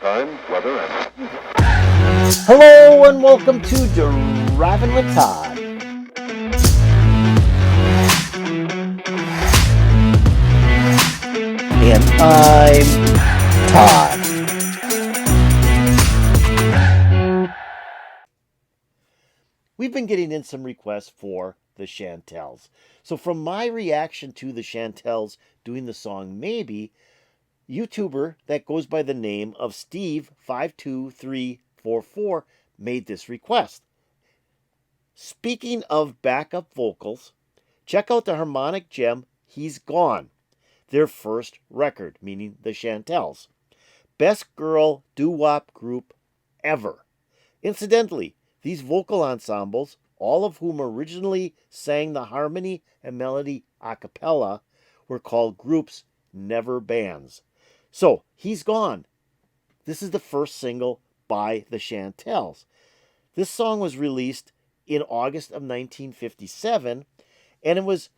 time, weather, and... Hello and welcome to Driving with Todd. And I'm Todd. We've been getting in some requests for the Chantels. So from my reaction to the Chantels doing the song Maybe, YouTuber that goes by the name of Steve52344 made this request. Speaking of backup vocals, check out the harmonic gem He's Gone, their first record, meaning the Chantels. Best girl doo-wop group ever. Incidentally, these vocal ensembles, all of whom originally sang the harmony and melody a cappella, were called groups, never bands. So, He's Gone. This is the first single by the Chantels. This song was released in August of 1957, and it was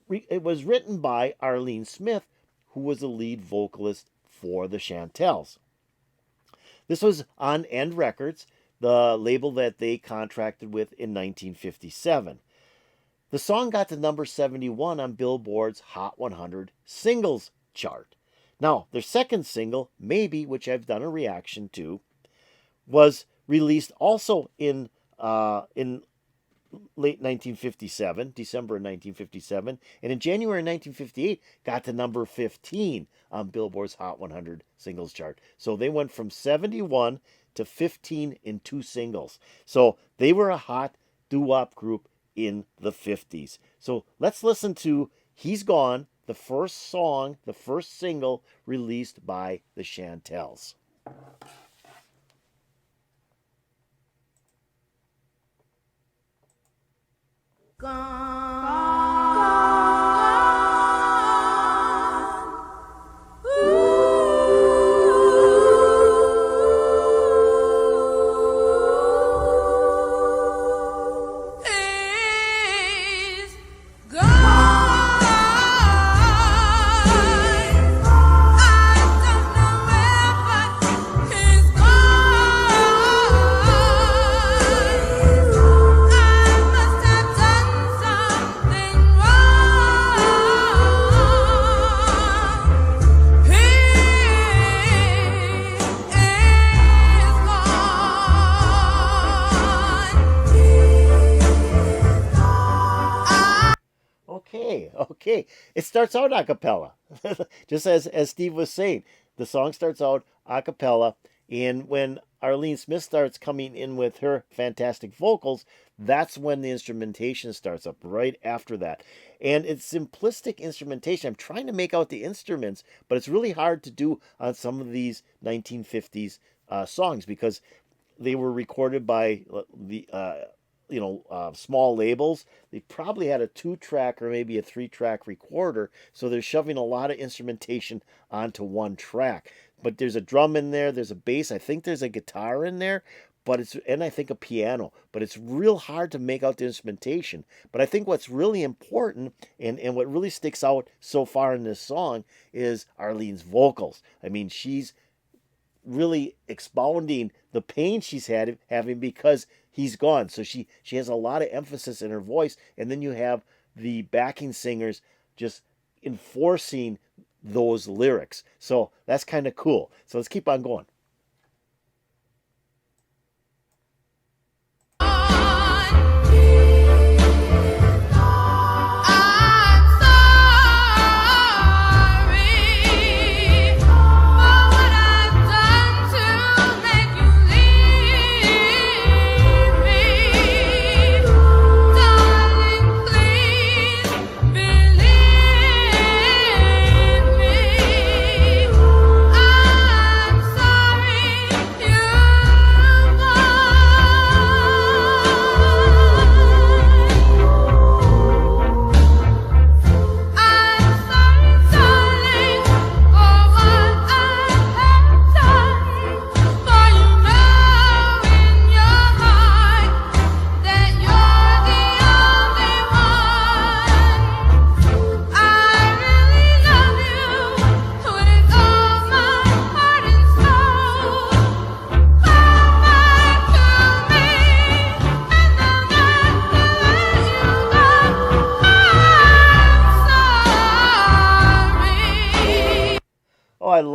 written by Arlene Smith, who was the lead vocalist for the Chantels. This was on End Records, the label that they contracted with in 1957. The song got to number 71 on Billboard's Hot 100 Singles chart. Now, their second single, Maybe, which I've done a reaction to, was released also in late 1957, December of 1957, and in January 1958 got to number 15 on Billboard's Hot 100 Singles chart. So they went from 71 to 15 in two singles. So they were a hot doo-wop group in the 50s. So let's listen to He's Gone, the first song, the first single released by the Chantels. Okay. It starts out a cappella. Just as Steve was saying, the song starts out a cappella, and when Arlene Smith starts coming in with her fantastic vocals, that's when the instrumentation starts up, right after that. And it's simplistic instrumentation. I'm trying to make out the instruments, but it's really hard to do on some of these 1950s songs because they were recorded by the small labels. They probably had a 2-track or maybe a 3-track recorder, so they're shoving a lot of instrumentation onto one track. But there's a drum in there, there's a bass, I think there's a guitar in there, and I think a piano, but it's real hard to make out the instrumentation. But I think what's really important and what really sticks out so far in this song is Arlene's vocals. I mean, she's really expounding the pain she's having because he's gone. So she has a lot of emphasis in her voice, and then you have the backing singers just enforcing those lyrics. So that's kind of cool. So let's keep on going.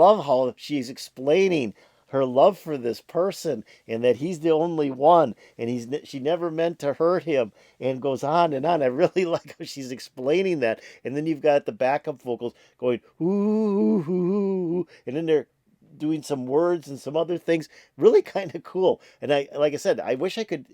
love how she's explaining her love for this person and that he's the only one and she never meant to hurt him and goes on and on. I really like how she's explaining that. And then you've got the backup vocals going ooh, ooh, ooh, and then they're doing some words and some other things. Really kind of cool. And I, like I said, I wish I could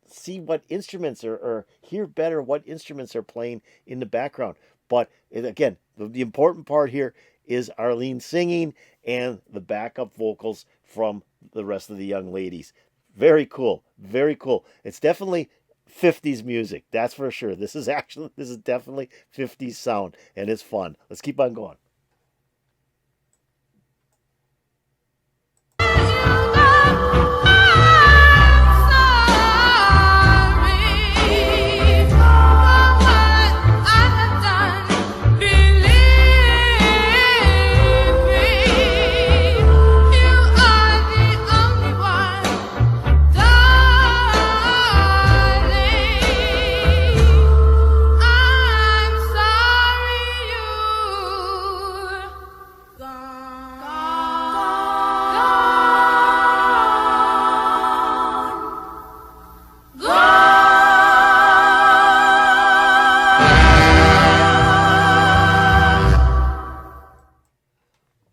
see what instruments or hear better what instruments are playing in the background. But again, the important part here is Arlene singing and the backup vocals from the rest of the young ladies. Very cool. Very cool. It's definitely 50s music. That's for sure. This is definitely 50s sound and it's fun. Let's keep on going.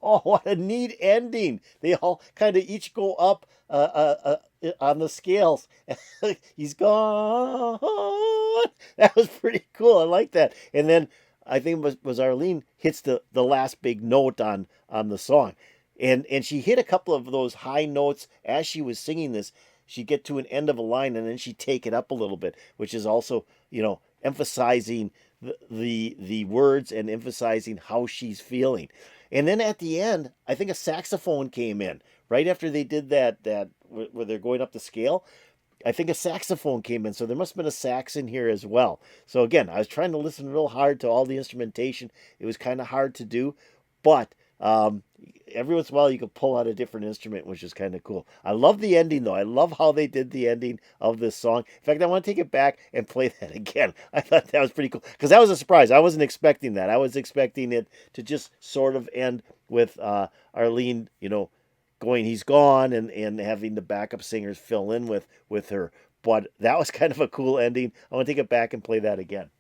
Oh, what a neat ending. They all kind of each go up on the scales. He's gone. That was pretty cool. I like that. And then I think it was Arlene hits the last big note on the song. And she hit a couple of those high notes as she was singing this. She'd get to an end of a line and then she'd take it up a little bit, which is also, emphasizing the words and emphasizing how she's feeling. And then at the end, I think a saxophone came in right after they did that where they're going up the scale. I think a saxophone came in, so there must have been a sax in here as well. So again, I was trying to listen real hard to all the instrumentation. It was kind of hard to do, but every once in a while you could pull out a different instrument, which is kind of cool. I love the ending though. I love how they did the ending of this song. In fact, I want to take it back and play that again. I thought that was pretty cool because that was a surprise. I wasn't expecting that. I was expecting it to just sort of end with Arlene, going, he's gone, and having the backup singers fill in with her. But that was kind of a cool ending. I want to take it back and play that again.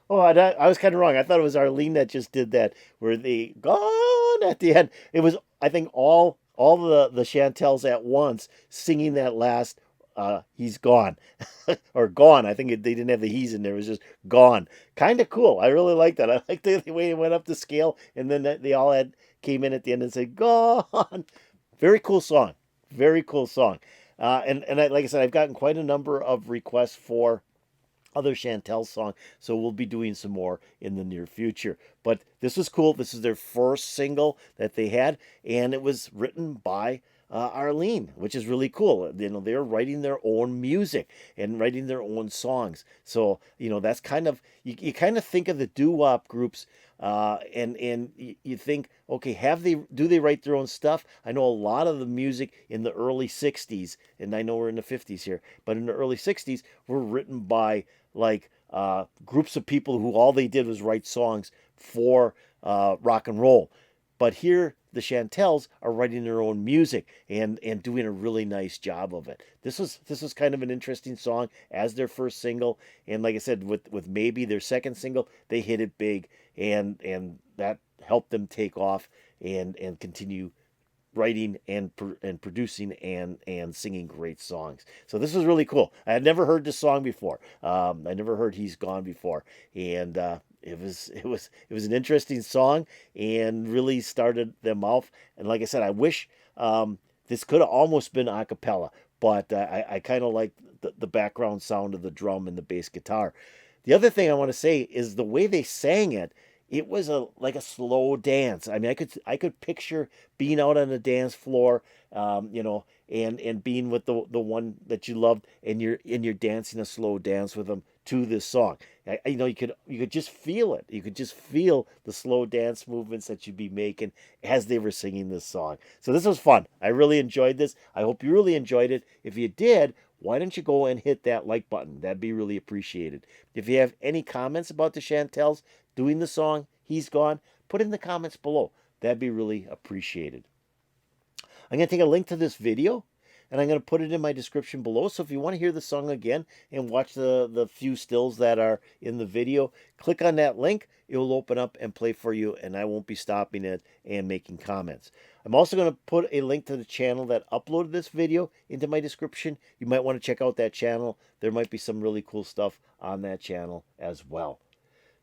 Oh, I was kind of wrong. I thought it was Arlene that just did that, where they gone at the end. It was, I think, all the Chantels at once singing that last. He's gone, or gone. I think they didn't have the he's in there. It was just gone. Kind of cool. I really like that. I like the way it went up the scale, and then they all came in at the end and said gone. Very cool song. Very cool song. And like I said, I've gotten quite a number of requests for other Chantel song, so we'll be doing some more in the near future. But this was cool. This is their first single that they had, and it was written by Arlene, which is really cool. They're writing their own music and writing their own songs. So that's kind of you kind of think of the doo-wop groups, and you think, okay, do they write their own stuff? I know a lot of the music in the early '60s, and I know we're in the '50s here, but in the early '60s were written by like groups of people who all they did was write songs for rock and roll. But here, the Chantels are writing their own music and doing a really nice job of it. This was kind of an interesting song as their first single, and like I said, with maybe their second single, they hit it big, and that helped them take off and continue writing and producing and singing great songs. So this was really cool. I had never heard this song before. I never heard "He's Gone" before, and it was an interesting song and really started them off. And like I said, I wish this could have almost been a cappella, but I kind of like the background sound of the drum and the bass guitar. The other thing I want to say is the way they sang it it was like a slow dance. I mean, I could picture being out on the dance floor, and being with the one that you loved, and you're dancing a slow dance with them to this song. You could just feel it. You could just feel the slow dance movements that you'd be making as they were singing this song. So this was fun. I really enjoyed this. I hope you really enjoyed it. If you did, why don't you go and hit that like button? That'd be really appreciated. If you have any comments about the Chantels doing the song He's Gone, put in the comments below. That'd be really appreciated. I'm going to take a link to this video, and I'm going to put it in my description below. So if you want to hear the song again and watch the few stills that are in the video, click on that link. It will open up and play for you, and I won't be stopping it and making comments. I'm also going to put a link to the channel that uploaded this video into my description. You might want to check out that channel. There might be some really cool stuff on that channel as well.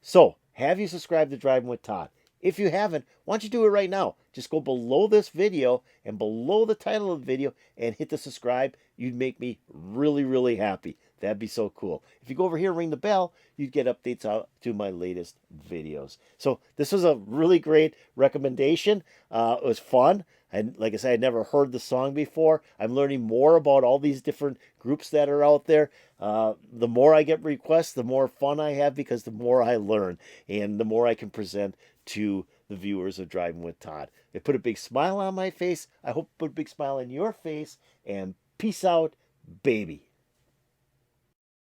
So, have you subscribed to Driving with Todd? If you haven't, why don't you do it right now? Just go below this video and below the title of the video and hit the subscribe. You'd make me really, really happy. That'd be so cool. If you go over here and ring the bell, you'd get updates out to my latest videos. So this was a really great recommendation. It was fun. And like I said, I'd never heard the song before. I'm learning more about all these different groups that are out there. The more I get requests, the more fun I have, because the more I learn and the more I can present to the viewers of Driving with Todd. It put a big smile on my face. I hope it put a big smile on your face. And peace out, baby.